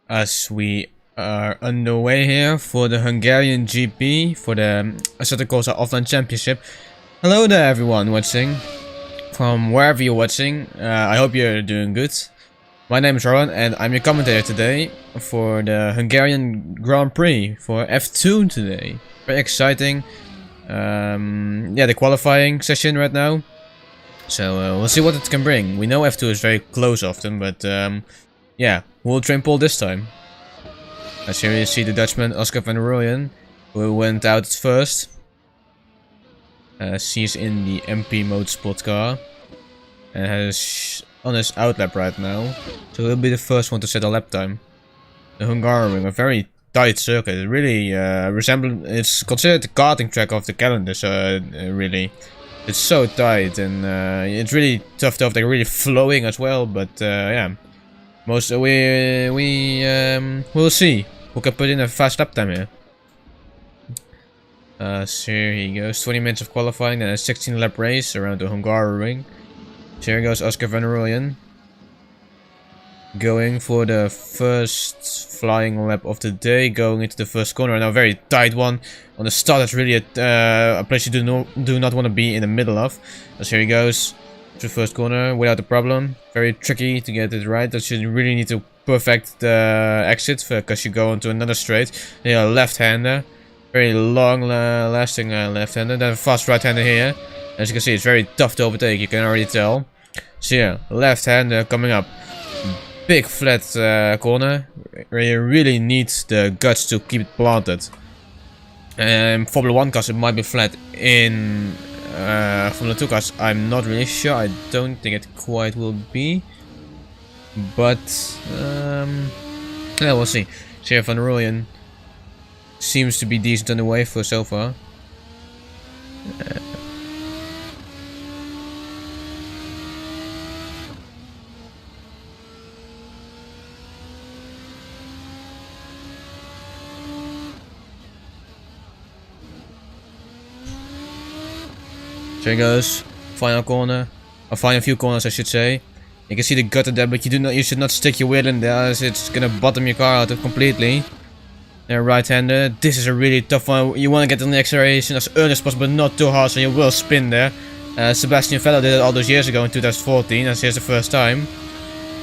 as we are underway here for the Hungarian GP for the Assetto Corsa Offline Championship. Hello there everyone watching, from wherever you're watching. I hope you're doing good. My name is Rowan and I'm your commentator today for the Hungarian Grand Prix for F2 today. Very exciting. Yeah, the qualifying session right now. So we'll see what it can bring. We know F2 is very close often, but yeah, we'll train Paul this time. As here you see the Dutchman Oscar van der Rooyen, who went out first. He's in the MP Motorsport car and has on his outlap right now, so he'll be the first one to set a lap time. The Hungarian, a very tight circuit. It really it's considered the karting track of the calendar. So really, it's so tight and it's really tough. They're really flowing as well. But yeah, we'll see who can put in a fast lap time here. So here he goes. 20 minutes of qualifying and a 16 lap race around the Hungarian. So here goes Oscar van der Rooyen, going for the first flying lap of the day, going into the first corner. Now a very tight one on the start. That's really a place you do not want to be in the middle of. As here he goes to the first corner without a problem. Very tricky to get it right. That you really need to perfect the exit because you go into another straight. Yeah, left-hander, very long lasting left-hander. Then a fast right-hander here. As you can see, it's very tough to overtake. You can already tell. So yeah, left-hander coming up. Big flat corner where you really need the guts to keep it planted. And Formula 1 cars it might be flat. In Formula 2 cars I'm not really sure. I don't think it quite will be. But yeah, we'll see. So Van der Rooyen seems to be decent on the way for so far. There he goes, final corner, or final few corners I should say. You can see the gutter there, but you should not stick your wheel in there, as it's gonna bottom your car out completely. There, right-hander. This is a really tough one. You want to get on the acceleration as early as possible, but not too hard, so you will spin there. Sebastian Vettel did it all those years ago in 2014, as here's the first time.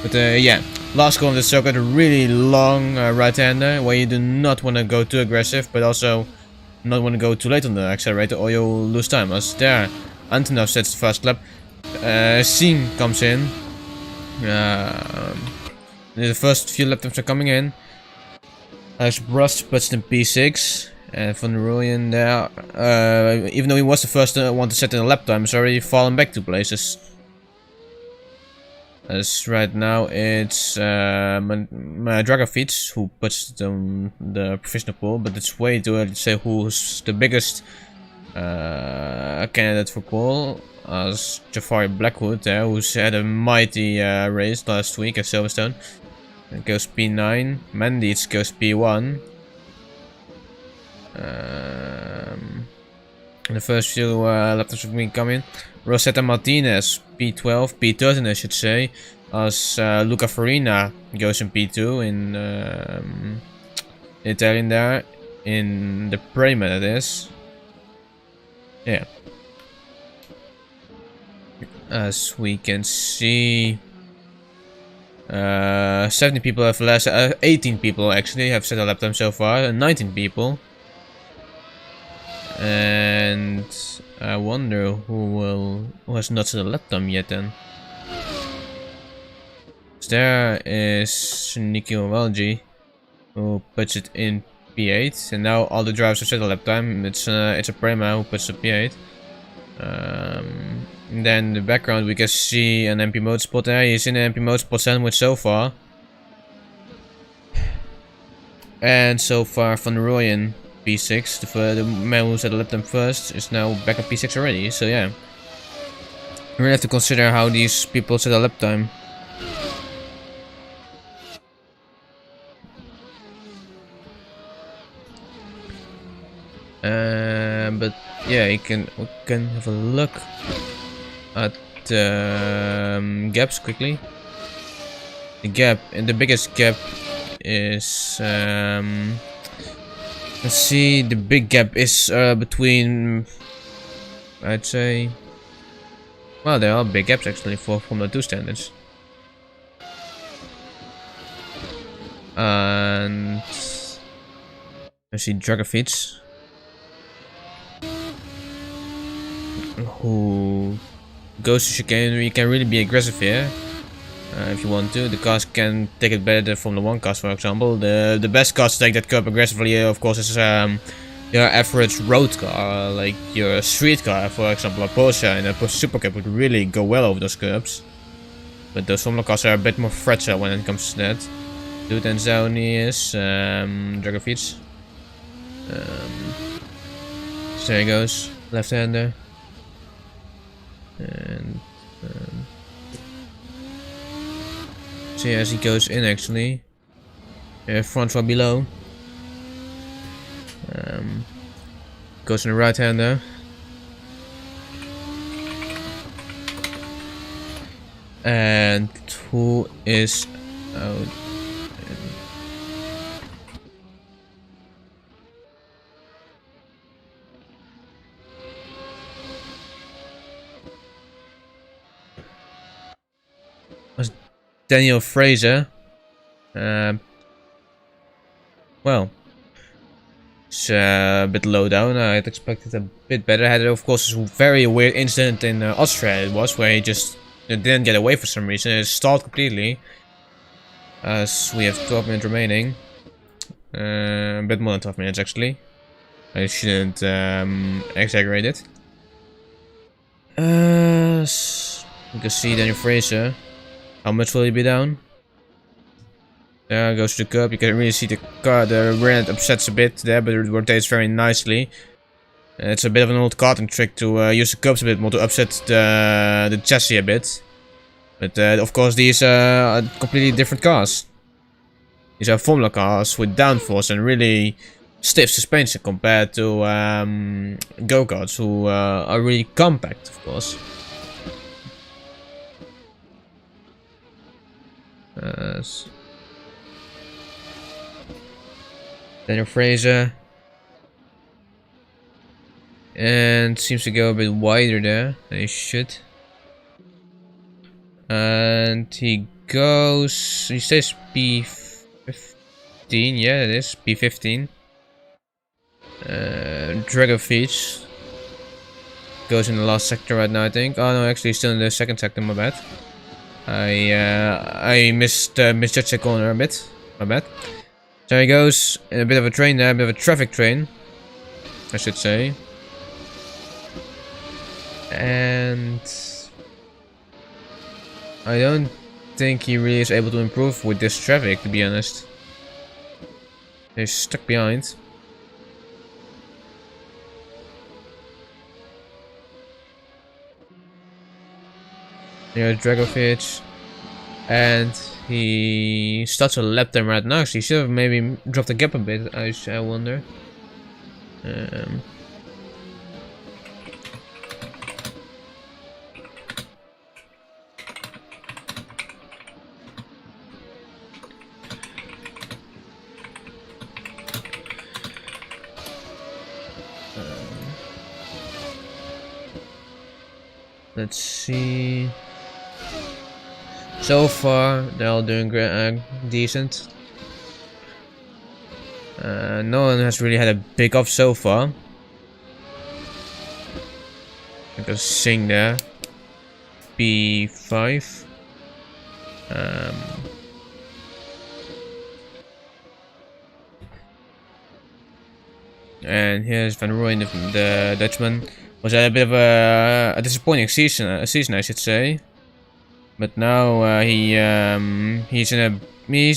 But yeah, last corner of the circuit, a really long right-hander, where you do not want to go too aggressive, but also not want to go too late on the accelerator, or you'll lose time. As there, Antonov sets the first lap. Singh comes in. The first few lap times are coming in. Alex Brust puts in P6. And Van der Rooyen there. Even though he was the first one to set in a lap time, he's already fallen back 2 places. As right now it's Dragovic who puts the professional pool, but it's way too early to say who's the biggest candidate for pole. As Jafari Blackwood there, who's had a mighty race last week at Silverstone. It goes P9. Mendic goes P1. The first few laptops of me coming. Rosetta Martinez P12, P13 I should say. As Luca Farina goes in P2 in Italian there. In the Prix that is. Yeah. As we can see, 70 people have 18 people actually have set a lap time so far, 19 people. And I wonder who has not set a lap time yet then. So there is Nikhil Valji, who puts it in P8, and now all the drivers have set a lap time. It's a Prima who puts the P8. Then in the background we can see an MP Motorsport there. He's in an MP Motorsport sandwich so far. And so far Van der Rooyen P6, the man who set a lap time first, is now back at P6 already. So yeah, we really have to consider how these people set a lap time. But yeah, we can have a look at gaps quickly. The gap, and the biggest gap is let's see, the big gap is between, I'd say, well, there are big gaps actually for Formula 2 standards. And I see Dragovic, who goes to chicane. You can really be aggressive here if you want to. The cars can take it better than Formula 1 cars, for example. The best cars to take that curb aggressively, of course, is your average road car, like your street car, for example, a Porsche and a Porsche Supercup would really go well over those curbs. But those Formula cars are a bit more fragile when it comes to that. Dude and Zoni is Dragovic. So there he goes, left-hander. And see as he goes in actually, front row below, goes in the right-hander. And who is out? Was Daniel Fraser. Well, it's a bit low down. I'd expected a bit better. I had, of course, this very weird incident in Austria. It was where he just didn't get away for some reason. It stalled completely. As we have 12 minutes remaining. A bit more than 12 minutes actually. I shouldn't exaggerate it. You can see Daniel Fraser. How much will he be down? There goes to the curb. You can really see the car, the rear end upsets a bit there, but it rotates very nicely. It's a bit of an old karting trick to use the curbs a bit more to upset the chassis a bit. But of course these are completely different cars. These are Formula cars with downforce and really stiff suspension compared to go-karts, who are really compact, of course. Daniel Fraser, and seems to go a bit wider there than he should. And he stays P15, yeah, it is P15. Dragovic goes in the last sector right now, I think. Oh no, actually he's still in the second sector, my bad. I misjudged the corner a bit, my bad. There he goes, in a bit of a train there, a bit of a traffic train, I should say. And I don't think he really is able to improve with this traffic, to be honest. He's stuck behind. Here's Dragovic, and he starts a lap time right now. So he should have maybe dropped the gap a bit, I wonder. Let's see. So far, they're all doing decent. No one has really had a big off so far. I can sing there. B5. And here's Van Rooyen, the Dutchman. Was a bit of a disappointing season, I should say. But now he's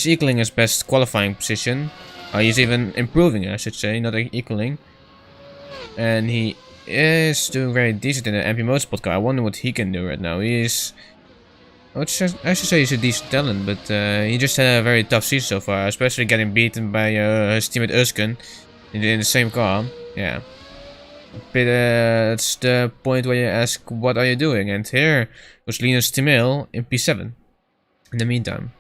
equaling his best qualifying position. He's even improving, I should say, not equaling. And he is doing very decent in the MP Motorsport car. I wonder what he can do right now. I should say he's a decent talent, but he just had a very tough season so far, especially getting beaten by his teammate Özkan in the same car. Yeah. But that's the point where you ask, what are you doing? And here was Linus Timel in P7 in the meantime.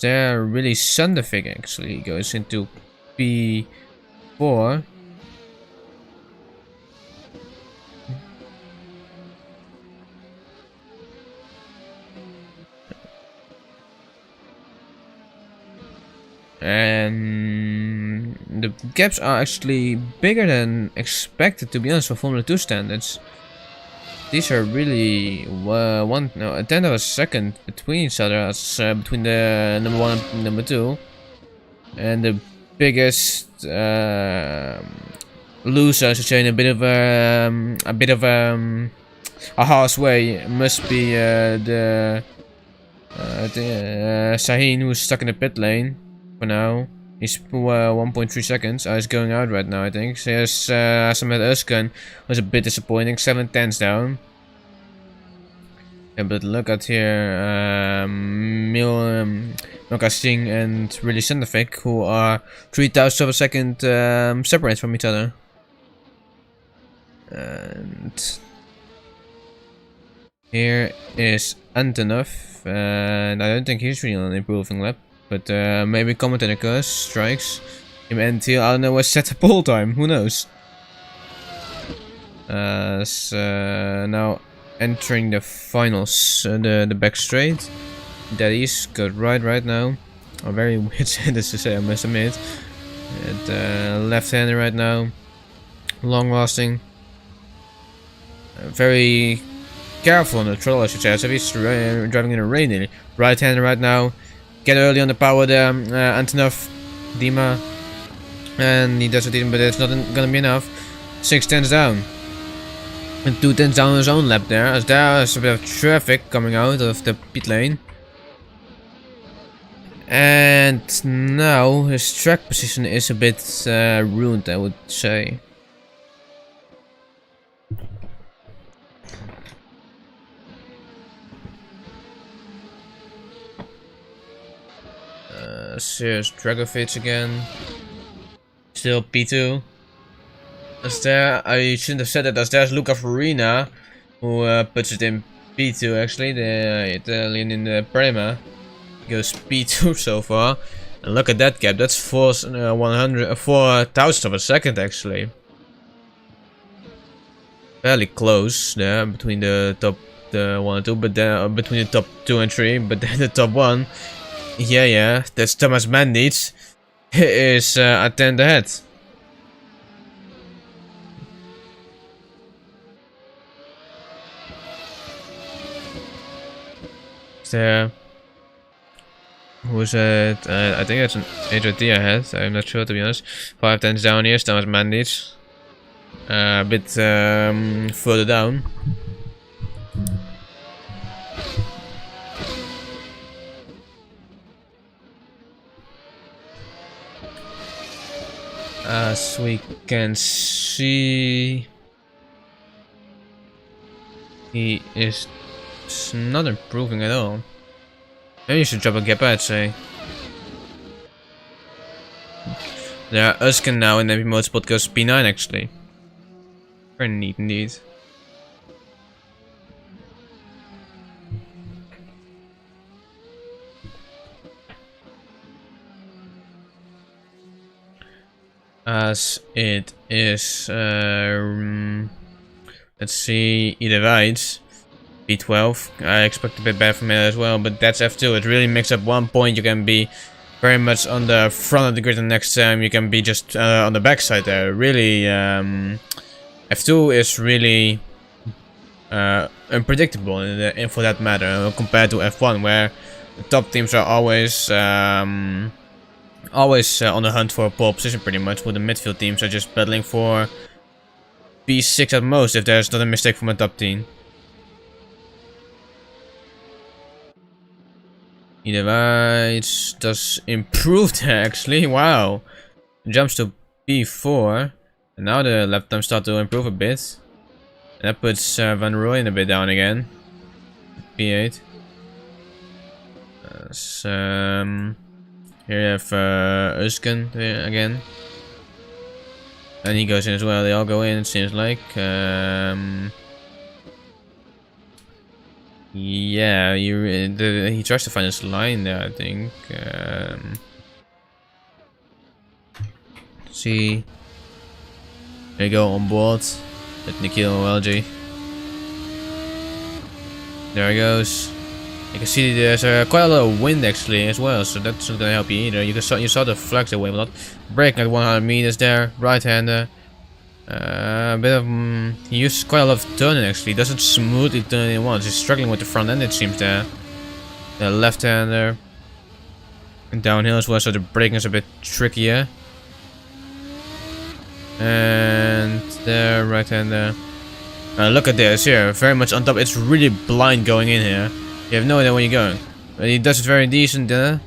They're really Sunderfig actually. He goes into P4. And the gaps are actually bigger than expected, to be honest, for Formula 2 standards. These are really a tenth of a second between each other, as between the number 1 and number 2. And the biggest loser, I should say, in a bit of a harsh way, must be Sahin, who's stuck in the pit lane for now. He's 1.3 seconds. He's going out right now, I think. So here's Samet Özkan, was a bit disappointing. 7 tenths down. Yeah, but look at here, Milka Singh and really Sunderfig, who are 3,000 of a second separate from each other. And here is Antonov, and I don't think he's really on an improving lap. But maybe commentator curse strikes him and here. I don't know, set the pole time. Who knows? So now entering the finals, the back straight. That is good right now. A very weird sentence to say, I must admit. Left-hander right now, long-lasting. Very careful on the troll, I should say. So he's driving in the rain. Right-hander right now. Get early on the power there, Antonov, Dima, and he does it, but it's not gonna be enough. 6 tenths down, and 2 tenths down on his own lap there, as there is a bit of traffic coming out of the pit lane. And now his track position is a bit ruined, I would say. Here's Dragovic again. Still P2. As there, I shouldn't have said that, as there's Luca Farina, who puts it in P2 actually, the Italian in the Prima. Goes P2 so far. And look at that gap, that's 4,000 of a second actually. Fairly close there between the top 1 and 2, but then between the top 2 and 3, but then the top 1. Yeah, that's Thomas Mandits is a 10 ahead. There, who's it? I think that's an HOT ahead. I'm not sure, to be honest. 5 tenths down here, Thomas Mandits. A bit further down. As we can see, he is not improving at all. Maybe you should drop a gap, I'd say. Yeah, Özkan now in the remote spot goes P9 actually. Very neat indeed. As it is, let's see, either rides. P12, I expect a bit better from it as well, but that's F2. It really makes up 1 point. You can be very much on the front of the grid, and next time you can be just on the backside there. Really, F2 is really unpredictable for that matter, compared to F1, where the top teams are always on the hunt for a pole position pretty much, with the midfield teams are just battling for P6 at most if there's not a mistake from a top team. Either right does improve there actually, wow. Jumps to P4, and now the lap times start to improve a bit. And that puts Van Rooyen a bit down again. P8. Here you have Özkan again. And he goes in as well, they all go in, it seems like. Yeah, he tries to find his line there, I think. See. There you go, on board. Let Nikhil LG. There he goes. You can see there's quite a lot of wind actually as well, so that's not gonna help you either. You saw the flags away a lot. Braking at 100 meters there, right-hander. A bit of he used quite a lot of turning actually. Doesn't smoothly turn in once. He's struggling with the front end it seems there. The left-hander. And downhill as well, so the braking is a bit trickier. And there, right-hander. Look at this here, very much on top. It's really blind going in here. You have no idea where you're going. But he does it very decent there.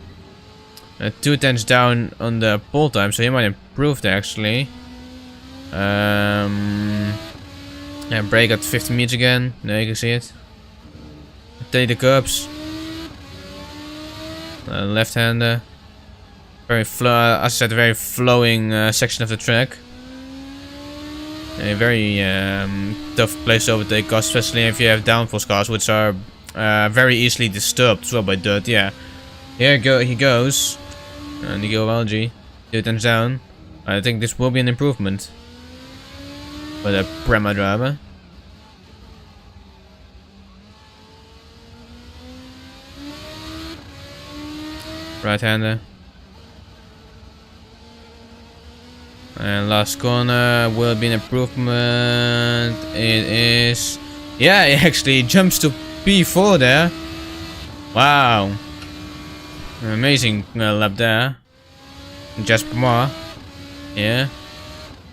2/10 down on the pull time, so he might improve there actually. Yeah, brake at 50 meters again. There you can see it. Take the curbs. Left-hander. Very as I said, a very flowing section of the track. A very tough place to overtake cars, especially if you have downforce cars, which are very easily disturbed as well by dirt. Yeah, here he goes, and you go LG, 2/10 down. I think this will be an improvement for the Prema driver. Right-hander. And last corner will be an improvement. It is. Yeah, he actually jumps to P4 there. Wow. Amazing lap there. Jasper Moore. Yeah.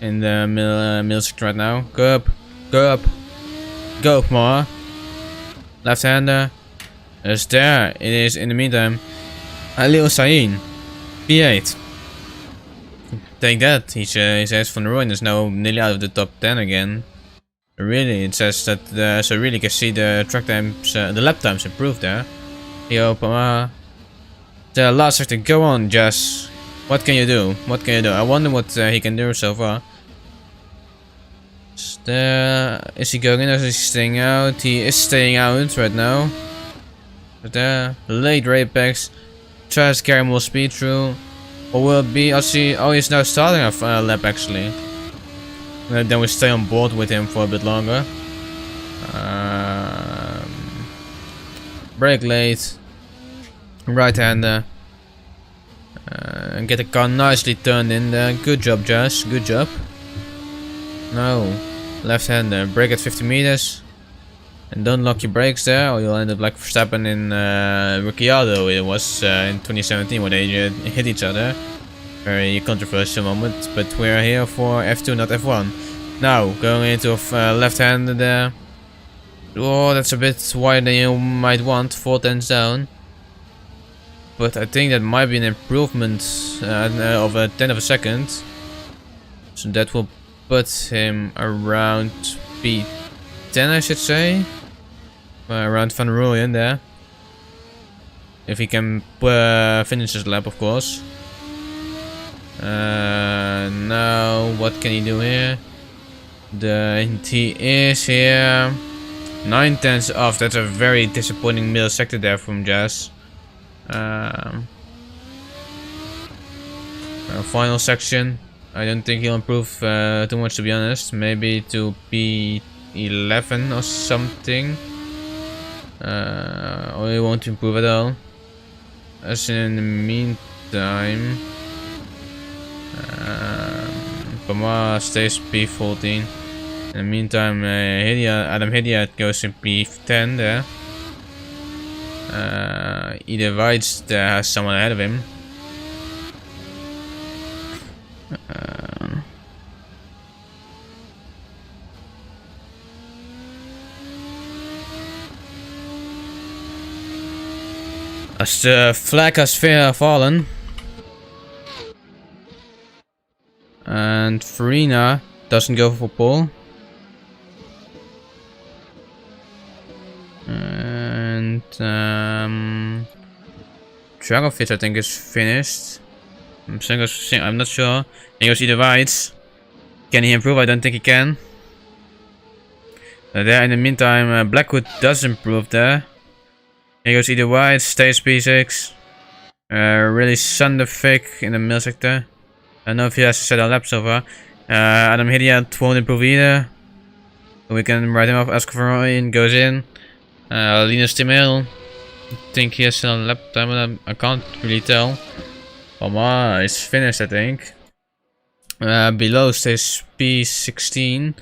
In the middle sector right now. Go Moore. Left-hander. It's there. It is in the meantime. Alil Sain. P8. Take that, he says Van Rooyen is now nearly out of the top 10 again. Really, it says that, so really can see the track times, the lap times improved there. Yo, the last sector, go on, Jess. What can you do? What can you do? I wonder what he can do so far. Is he going in or is he staying out? He is staying out right now. But there, late Rapex, tries to carry more speed through. Or will it be? I'll see. Oh, he's now starting a lap actually. Then we stay on board with him for a bit longer. Brake late. Right-hander. And get the car nicely turned in there. Good job, Josh. Good job. No. Left-hander. Brake at 50 meters. And don't lock your brakes there, or you'll end up like Verstappen in Ricciardo. It was in 2017 when they hit each other. Very controversial moment, but we're here for F2, not F1. Now, going into left-hander there. Oh, that's a bit wider than you might want. 4/10 down. But I think that might be an improvement of a 10th of a second. So that will put him around P10, I should say. Around Van Rooyen there. If he can finish his lap, of course. Now, what can he do here? He is here. 9/10 off. That's a very disappointing middle sector there from Jazz. Final section. I don't think he'll improve too much, to be honest. Maybe to P11 or something. Or he won't improve at all. As in the meantime, Pama stays P14. In the meantime, Adam Hidiat goes in P10 there. Either Weitz there has someone ahead of him. As the flag has fallen. And Farina doesn't go for pole. And Dragovic I think is finished. I'm not sure. He goes either Weitz. Can he improve? I don't think he can. There in the meantime, Blackwood does improve there. Here goes either wide, stays P6. Really Sunderfic in the middle sector. I don't know if he has to set a lap so far. Adam Hidiat won't improve either. We can write him off. Assetto goes in. Linus Timel. I think he has set a lap time, but I can't really tell. Palma is finished, I think. Below stays P16.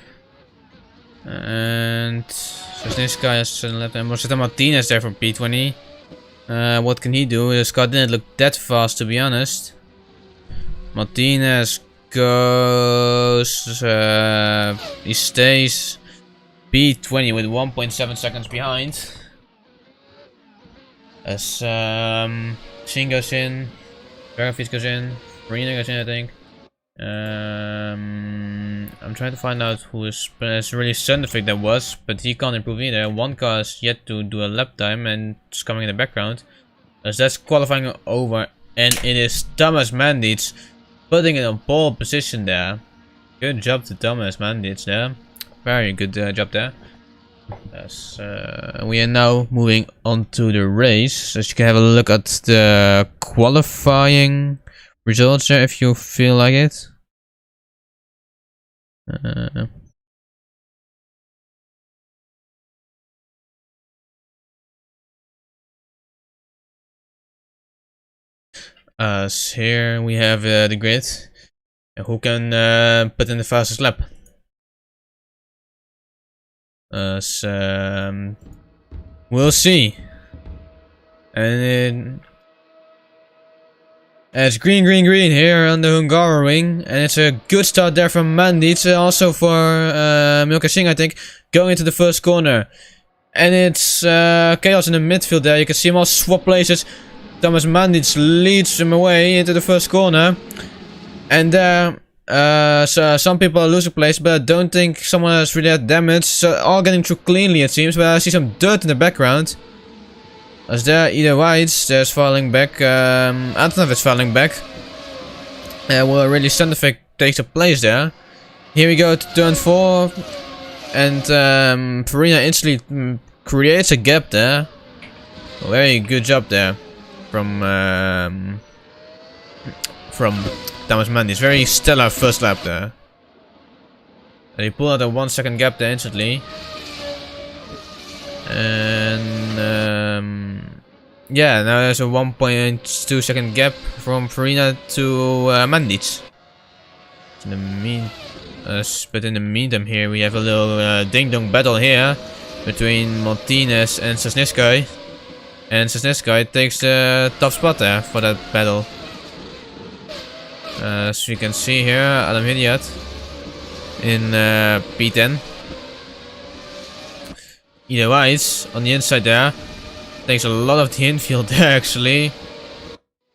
And so this guy has set a lap time. Assetto Martinez there from P20. What can he do? This car didn't look that fast, to be honest. Martinez goes. He stays P20 with 1.7 seconds behind. As Shin goes in, Verafit goes in, Marina goes in, I think. I'm trying to find out who is really Sunderfic that was, but he can't improve either. One car is yet to do a lap time and it's coming in the background. As that's qualifying over, and it is Thomas Mandits putting it on pole position there. Good job to Thomas Mandits there. Very good job there. Yes, we are now moving on to the race. As you can have a look at the qualifying results there if you feel like it. So here we have the grid. Who can put in the fastest lap? We'll see. And it's green here on the Hungarian, and it's a good start there from Mandits, also for Milka Singh, I think, going into the first corner. And it's chaos in the midfield there. You can see them all swap places. Thomas Mandits leads him away into the first corner, and so some people are losing place, but I don't think someone has really had damage. So all getting through cleanly, it seems. But I see some dirt in the background. As there, either Whites, there's falling back. Antonov is falling back. Well, really Sunderfic takes a place there. Here we go to turn 4, and Farina instantly creates a gap there. Very good job there from Thomas Mandits. Very stellar first lap there. And he pulled out a 1 second gap there instantly. And yeah, now there's a 1.2 second gap from Farina to Mandits. But in the meantime here we have a little ding-dong battle here between Martinez and Sosnitsky. And Sosnitsky takes the top spot there for that battle. As you can see here, Adam Hidiat in P10. Either Whites on the inside there takes a lot of the infield there actually,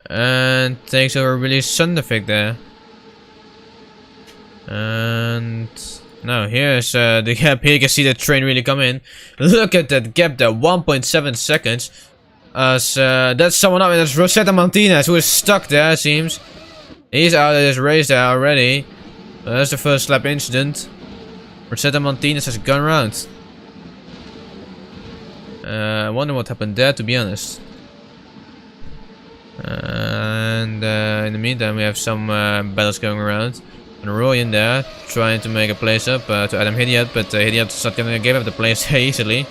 and takes over really Sunderfic there. And now here's the gap. Here you can see the train really come in. Look at that gap there, 1.7 seconds. As that's someone up, and that's Rosetta Martinez who is stuck there, it seems. He's out of this race there already. That's the first lap incident. Rosetta Martinez has gone round. I wonder what happened there, to be honest. And in the meantime, we have some battles going around. And Roy in there, trying to make a place up to Adam Hidiat, but Hidiat's not gonna give up the place easily.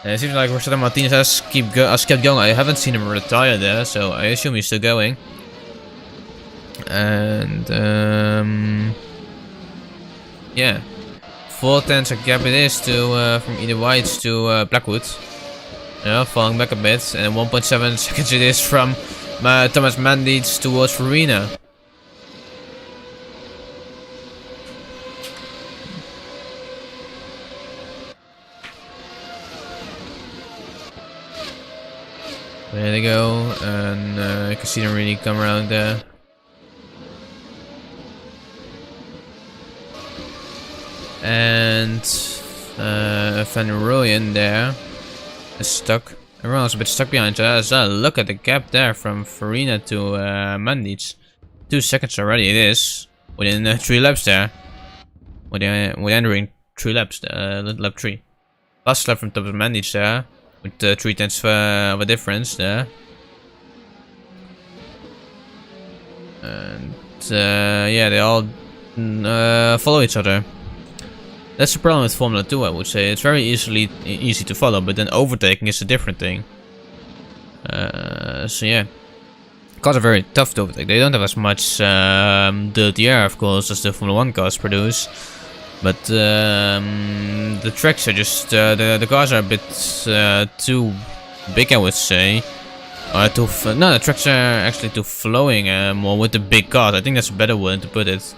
And it seems like Rosetta Martinez has kept going. I haven't seen him retire there, so I assume he's still going. And yeah, 4/10 gap it is to from either Whites to Blackwood. Yeah, falling back a bit, and 1.7 seconds it is from Thomas Mandits towards Farina. There they go, and you can see them really come around there. And Van Rooyen there is stuck. Everyone's a bit stuck behind us. Look at the gap there from Farina to Mandits. 2 seconds already it is. Within 3 laps there. We're entering 3 laps, lap 3. Last lap from Thomas Mandits there. with 3/10 of a difference there. And yeah, they all follow each other. That's the problem with Formula 2, I would say. It's very easy to follow, but then overtaking is a different thing. So yeah, cars are very tough to overtake. They don't have as much dirty air, of course, as the Formula 1 cars produce. But the tracks are just the cars are a bit too big, I would say. No, the tracks are actually too flowing more with the big cars. I think that's a better way to put it.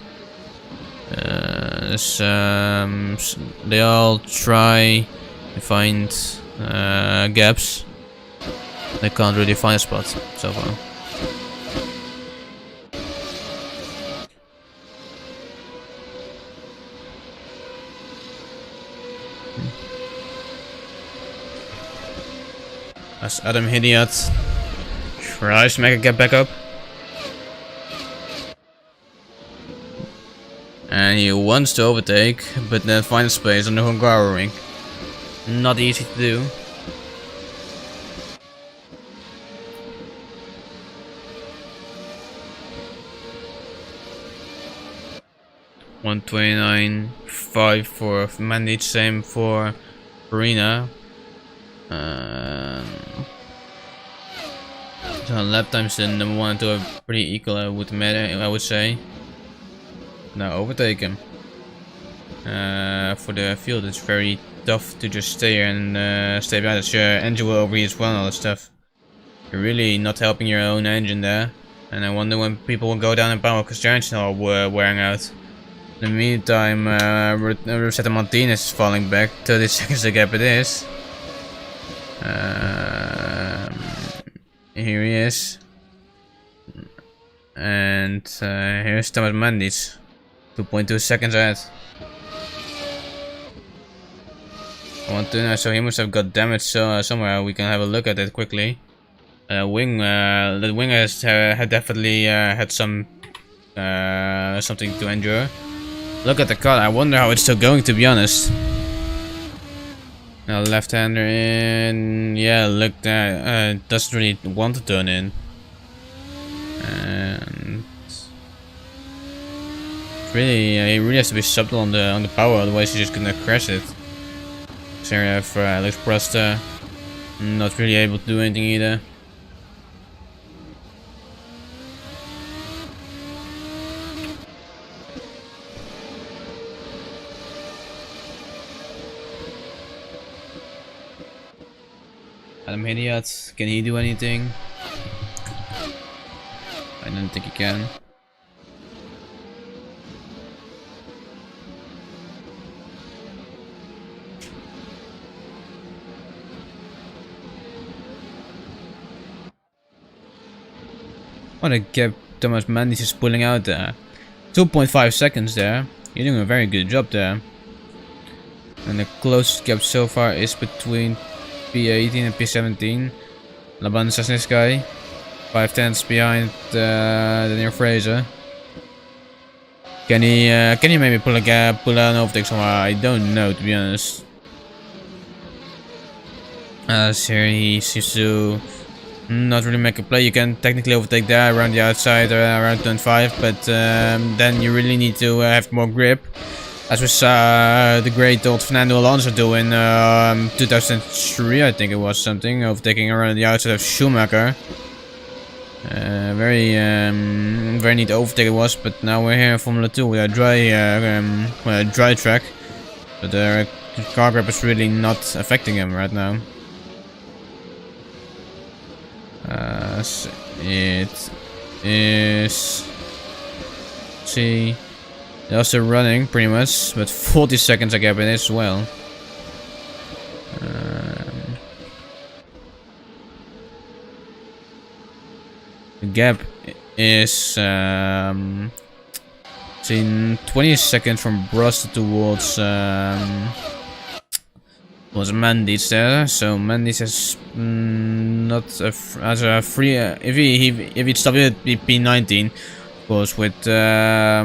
They all try to find gaps. They can't really find a spot so far. As Adam Hidiat tries to make a gap back up. And he wants to overtake, but then find a space on the Hungarian. Not easy to do. $1:29.5 for Mandic, same for Farina. So lap times in number 1 and 2 are pretty equal, I would say. Now overtake him. For the field, it's very tough to just stay here and stay behind. It's your engine will overheat as well and all that stuff. You're really not helping your own engine there. And I wonder when people will go down in power because their engine are wearing out. In the meantime, Rosetta Martinez is falling back. 30 seconds to gap it is. Here he is. And here's Thomas Mandis. 2.2 seconds ahead. 129, so he must have got damaged somewhere. We can have a look at it quickly. The wing has had definitely had some something to endure. Look at the car. I wonder how it's still going, to be honest. Now left-hander in. Yeah, look, that doesn't really want to turn in. And really, he really has to be subtle on the power, otherwise he's just gonna crash it. So we have Alex Prost not really able to do anything either. Adam Hidiat, can he do anything? I don't think he can. What a gap Thomas Mandis is pulling out there. 2.5 seconds there. You're doing a very good job there. And the closest gap so far is between P18 and P17. Laban Sasniskay. 5/10 behind the near Fraser. Can he maybe pull a gap, pull out an overtake somewhere? I don't know, to be honest. As here he seems to not really make a play. You can technically overtake there around the outside or around turn 5, but then you really need to have more grip. As we saw the great old Fernando Alonso do in 2003, I think it was something, overtaking around the outside of Schumacher. Very neat overtake it was, but now we're here in Formula 2 with a dry track. But the car grip is really not affecting him right now. It is. See, they're also running pretty much, but 40 seconds a gap in as well. The gap is see, 20 seconds from Broster towards was Mandis there, so Mandis has not as a free. If he'd stopped it, it'd be P19, of course, with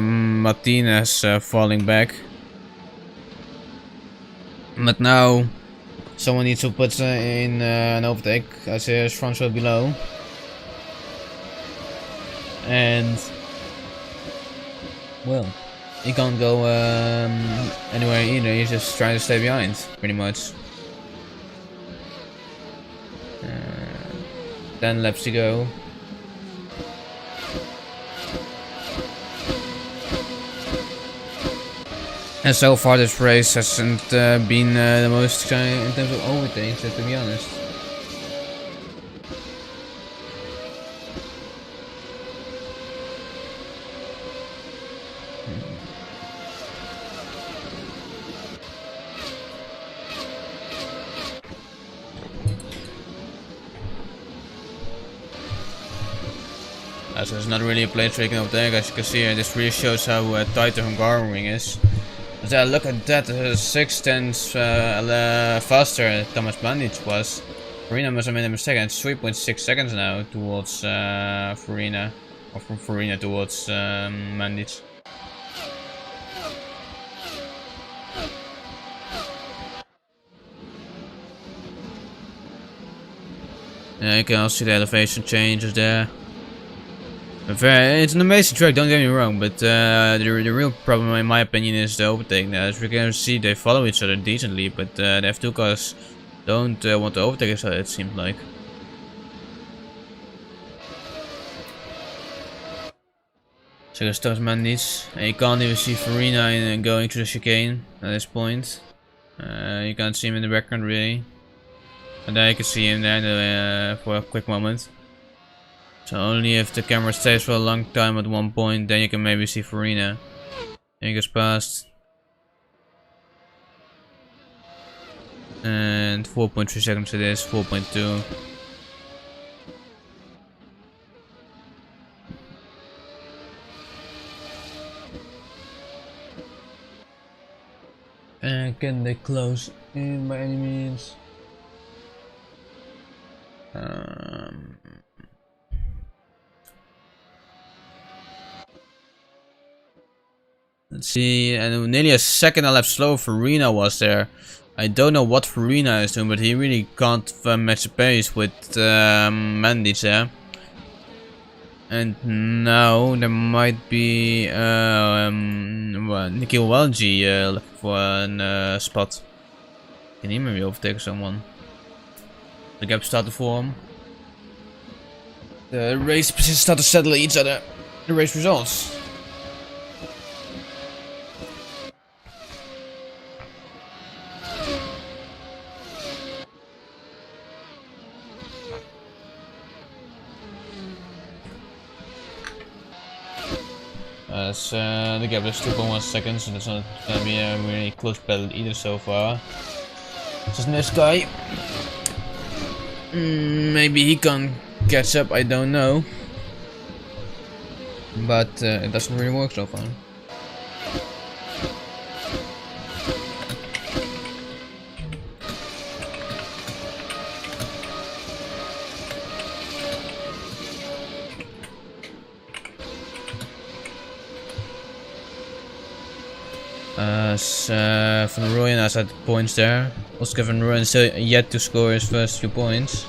Martinez falling back. But now Someone needs to put in an overtake as his front row below. And well, he can't go anywhere either, he's just trying to stay behind, pretty much. 10 laps to go. And so far this race hasn't been the most exciting in terms of overtakes, to be honest. So it's not really a plate tracking overtake, as you can see here. This really shows how tight the Hungarian is. But look at that, 6 tenths faster Thomas Bandic was. Farina must have made a mistake, and it's 3.6 seconds now towards Farina. Or from Farina towards Bandic. Yeah, you can also see the elevation changes there. It's an amazing track, don't get me wrong, but the real problem in my opinion is the overtake. Now, as we can see, they follow each other decently, but the F2 cars don't want to overtake each other, it seems like. So there's Thomas Bandic, and you can't even see Farina going through the chicane at this point. You can't see him in the background really. And then you can see him there for a quick moment. So only if the camera stays for a long time at one point, then you can maybe see Farina. And he goes past. And 4.3 seconds it is, 4.2. And can they close in by any means? Let's see, and nearly a second a lap slow Farina was there. I don't know what Farina is doing, but he really can't match the pace with Bandic there. And now there might be Nikhil Walji looking for a spot. Can he maybe overtake someone? The gap started to form. The race positions start to settle each other. The race results. The gap is 2.1 seconds, and it's not gonna be a really close battle either so far. Just this guy. Maybe he can catch up, I don't know. But it doesn't really work so far. Van Rooyen has had points there. Oscar Van Rooyen still yet to score his first few points.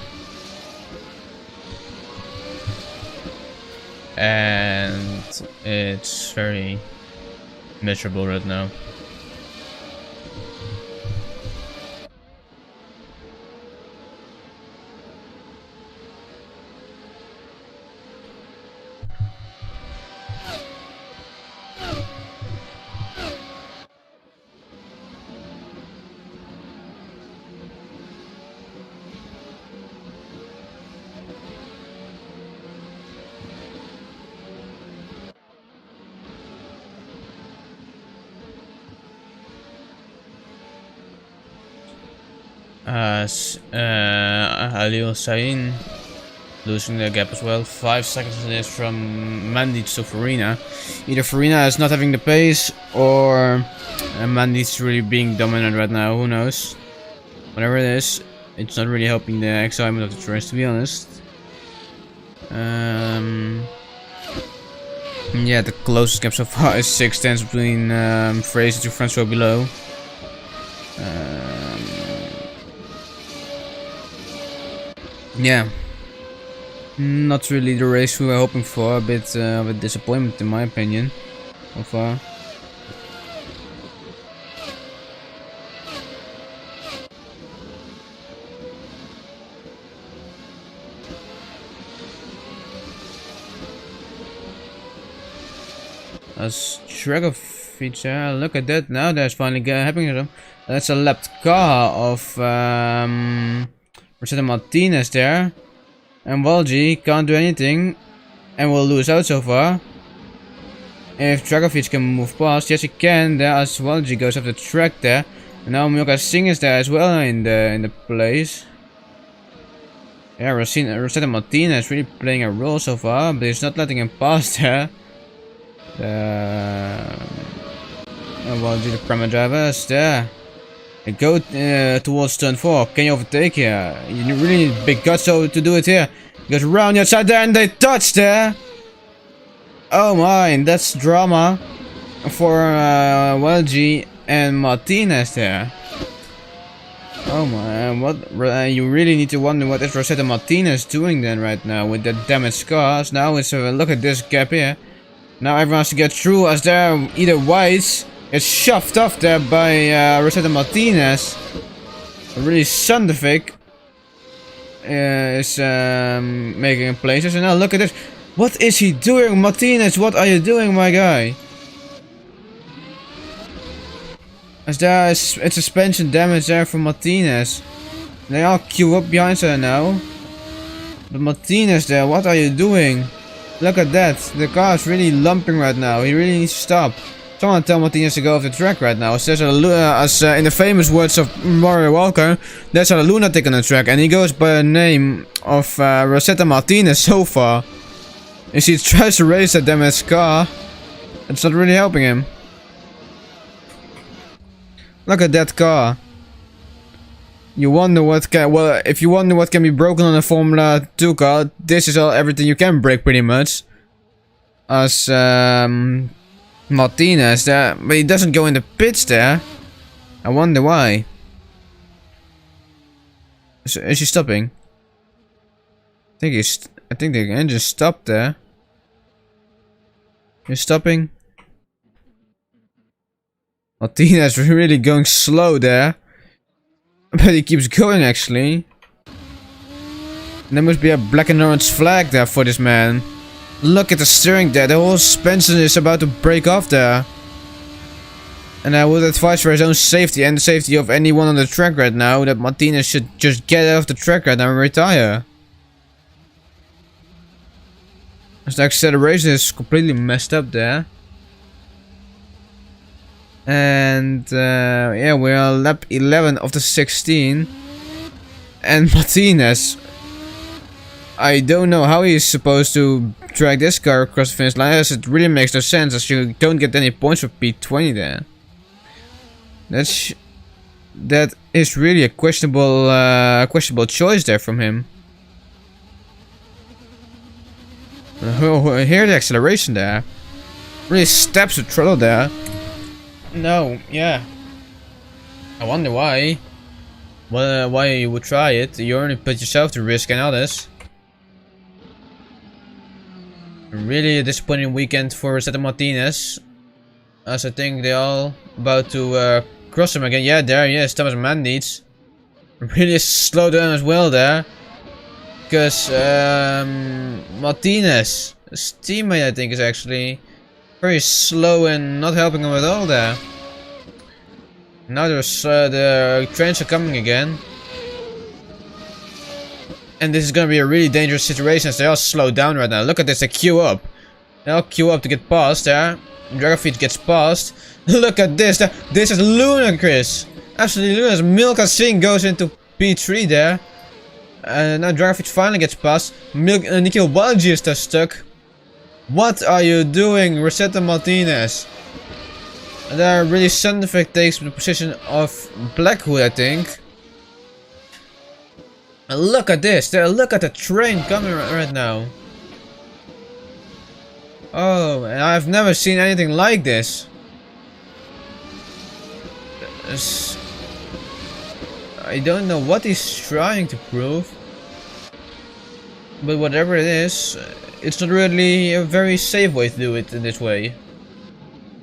And it's very miserable right now. Halil Sain losing the gap as well. 5 seconds it is from Bandic to Farina. Either Farina is not having the pace, or Bandic is really being dominant right now, who knows. Whatever it is, it's not really helping the excitement of the race, to be honest. Yeah, the closest gap so far is 6 tenths between Fraser to front row below. Yeah. Not really the race we were hoping for. A bit of a disappointment in my opinion. So far. As track of feature, look at that, now there's finally happening. That's a lapped car of Rosetta Martinez there. And Walgi can't do anything and will lose out so far. If Dragovic can move past, yes he can there as Walgi goes off the track there. And now Milka Singh is there as well in the place. Yeah, Rosetta Martinez really playing a role so far, but he's not letting him pass there. Walgi, the primary driver, is there. And go towards turn 4. Can you overtake here? You really need big guts to do it here. He goes around the outside there and they touch there. Oh my, that's drama for Walgi and Martinez there. Oh my, what? You really need to wonder what is Rosetta Martinez doing then right now with that damaged cars. Now it's look at this gap here. Now everyone has to get through as they're either whites. It's shoved off there by Rosetta Martinez. Really Sundevic is making places. And now look at this. What is he doing, Martinez? What are you doing, my guy? As there is suspension damage there for Martinez. They all queue up behind her now. But Martinez there, what are you doing? Look at that. The car is really lumping right now. He really needs to stop. Someone tell Martinez to go off the track right now. There's in the famous words of Mario Walker, there's a lunatic on the track, and he goes by the name of Rosetta Martinez so far. You see, he tries to race that damaged car. It's not really helping him. Look at that car. You wonder what can, well, if you wonder what can be broken on a Formula 2 car, this is everything you can break pretty much. As Martinez there, but he doesn't go in the pits there. I wonder why. Is he stopping? I think the engine stopped there. He's stopping. Martinez really going slow there. But he keeps going actually. And there must be a black and orange flag there for this man. Look at the steering there, the whole suspension is about to break off there. And I would advise for his own safety and the safety of anyone on the track right now that Martinez should just get off the track right now and retire. As the acceleration is completely messed up there. And yeah, we're on lap 11 of the 16. And Martinez, I don't know how he's supposed to drag this car across the finish line, as it really makes no sense as you don't get any points for P20 there. That is really a questionable choice there from him. Hear the acceleration there. Really steps the throttle there. No, yeah. I wonder why. Well, why you would try it. You only put yourself to risk and others. Really a disappointing weekend for Assetto Martinez. As I think they're all about to cross him again. Yeah, there he is. Thomas Mandiets. Really slow down as well there. Because Martinez, his teammate, I think, is actually very slow and not helping him at all there. Now there's the trains are coming again. And this is gonna be a really dangerous situation as they all slow down right now. Look at this, they queue up. They all queue up to get past there. Dragovic gets past. Look at this, this is ludicrous. Absolutely ludicrous. Milka Singh goes into P3 there. And now Dragovic finally gets past. Nikhil Walgi is still stuck. What are you doing, Rosetta Martinez? And there really Sundevic takes the position of Blackwood, I think. And look at this, look at the train coming right now. Oh, and I've never seen anything like this. I don't know what he's trying to prove. But whatever it is, it's not really a very safe way to do it in this way.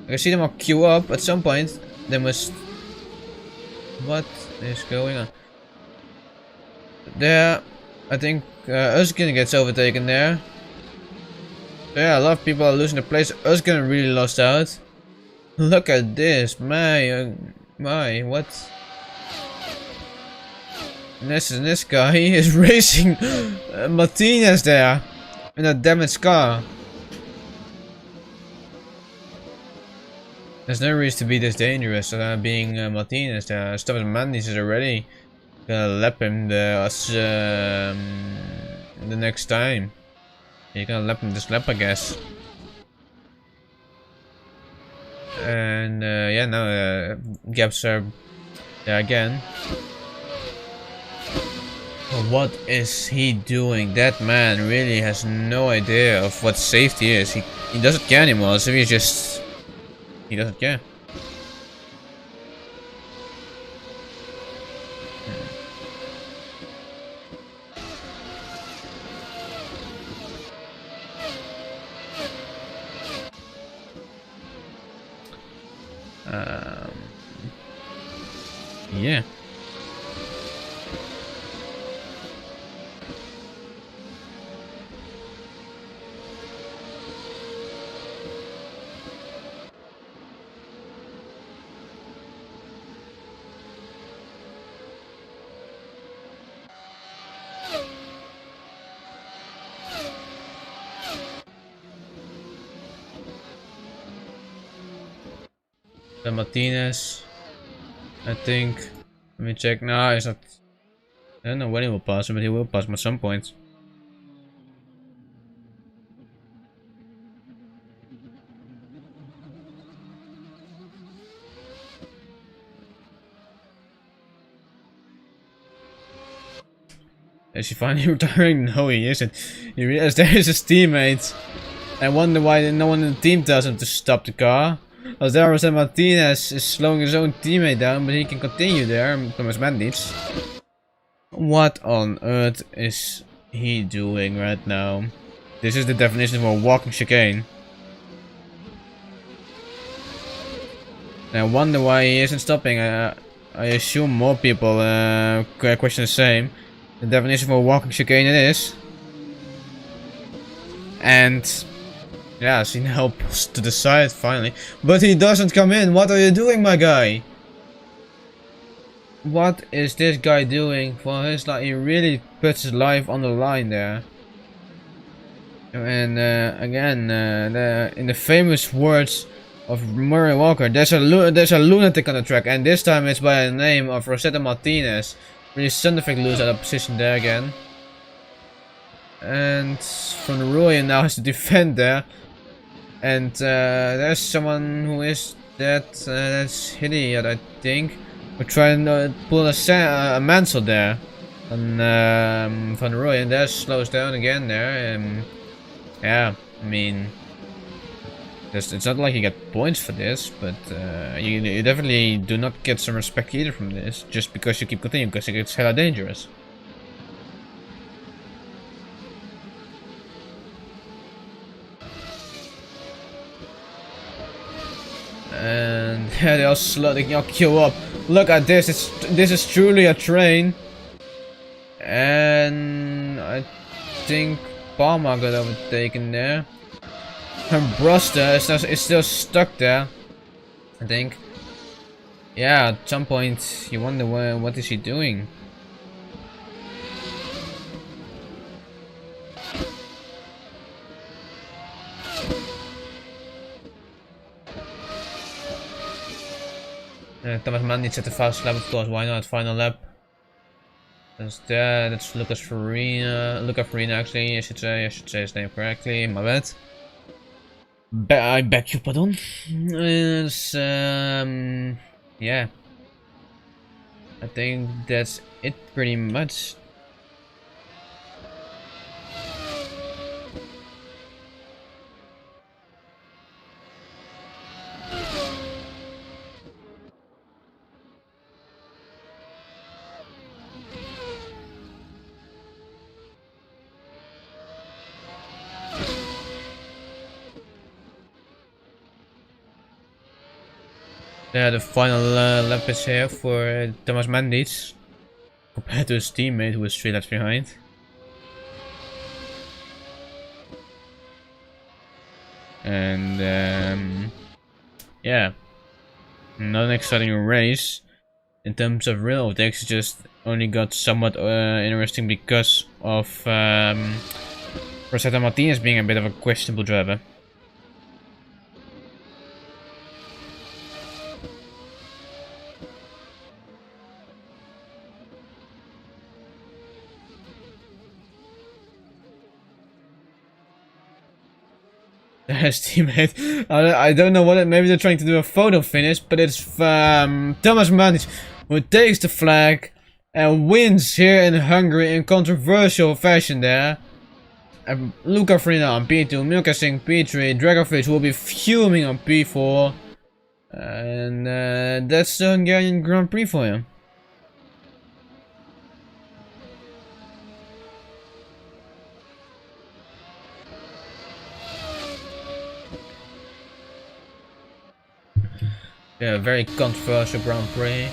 I see them all queue up at some point. They must... What is going on? There, I think Uskin gets overtaken there. Yeah, a lot of people are losing the place. Uskin really lost out. Look at this, my, what? This guy is racing Martinez there in a damaged car. There's no reason to be this dangerous, being Martinez there. Stopped Mandis is already gonna lap him the next time. You're gonna lap him this lap, I guess. And yeah, now gaps are there again. What is he doing? That man really has no idea of what safety is. He doesn't care anymore, so he's just... He doesn't care. Yeah. The Martinez, I think. Let me check. No, he's not. I don't know when he will pass him, but he will pass him at some point. Is he finally retiring? No, he isn't. He realized there is his teammate. I wonder why no one in the team tells him to stop the car. As there was Martinez is slowing his own teammate down, but he can continue there, Thomas Bandits. What on earth is he doing right now? This is the definition of a walking chicane. I wonder why he isn't stopping. I assume more people question the same. The definition of a walking chicane it is. And... yeah, he helps to the side finally. But he doesn't come in. What are you doing, my guy? What is this guy doing for his life? He really puts his life on the line there. And again, in the famous words of Murray Walker, there's a lunatic on the track, and this time it's by the name of Rosetta Martinez. Really scientific lose out of position there again. And Van Rooyen now has to defend there. And there's someone who is dead. That's Hidiot, I think. We're trying to pull a Mansell there. And Van Rooyen there slows down again there. Yeah, I mean, it's not like you get points for this, but you definitely do not get some respect either from this, just because you keep continuing, because it gets hella dangerous. And yeah, they all queue up. Look at this, this is truly a train. And I think Palmer got overtaken there. Her Bruster is still stuck there, I think. Yeah, at some point you wonder what is he doing. Thomas Mann needs at the fast lap, of course. Why not? Final lap. That's there. That's Lucas Farina. Luca Farina, actually. I should say his name correctly. My bad. I beg you pardon. It's, yeah. I think that's it pretty much. Yeah, the final lap is here for Thomas Mendes compared to his teammate who was 3 laps behind. And yeah, not an exciting race in terms of real overtakes. Just only got somewhat interesting because of Rosetta Martinez being a bit of a questionable driver. His teammate. I don't know what. Maybe they're trying to do a photo finish, but it's Thomas Manich who takes the flag and wins here in Hungary in controversial fashion. There, Luca Frina on P2, Milka Singh P3, Dragovic will be fuming on P4, and that's the Hungarian Grand Prix for him. Yeah, very controversial Grand Prix.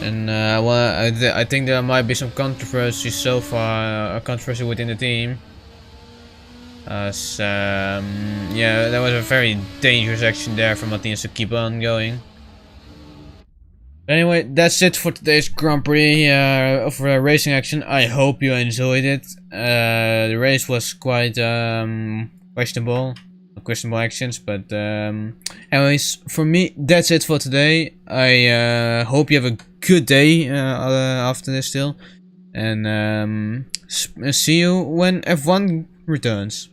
And well, I think there might be some controversy so far, controversy within the team. As yeah, that was a very dangerous action there for Martinez to keep on going. Anyway, that's it for today's Grand Prix of racing action. I hope you enjoyed it. The race was quite questionable actions, but anyways, for me, that's it for today. I hope you have a good day after this still, and see you when F1 returns.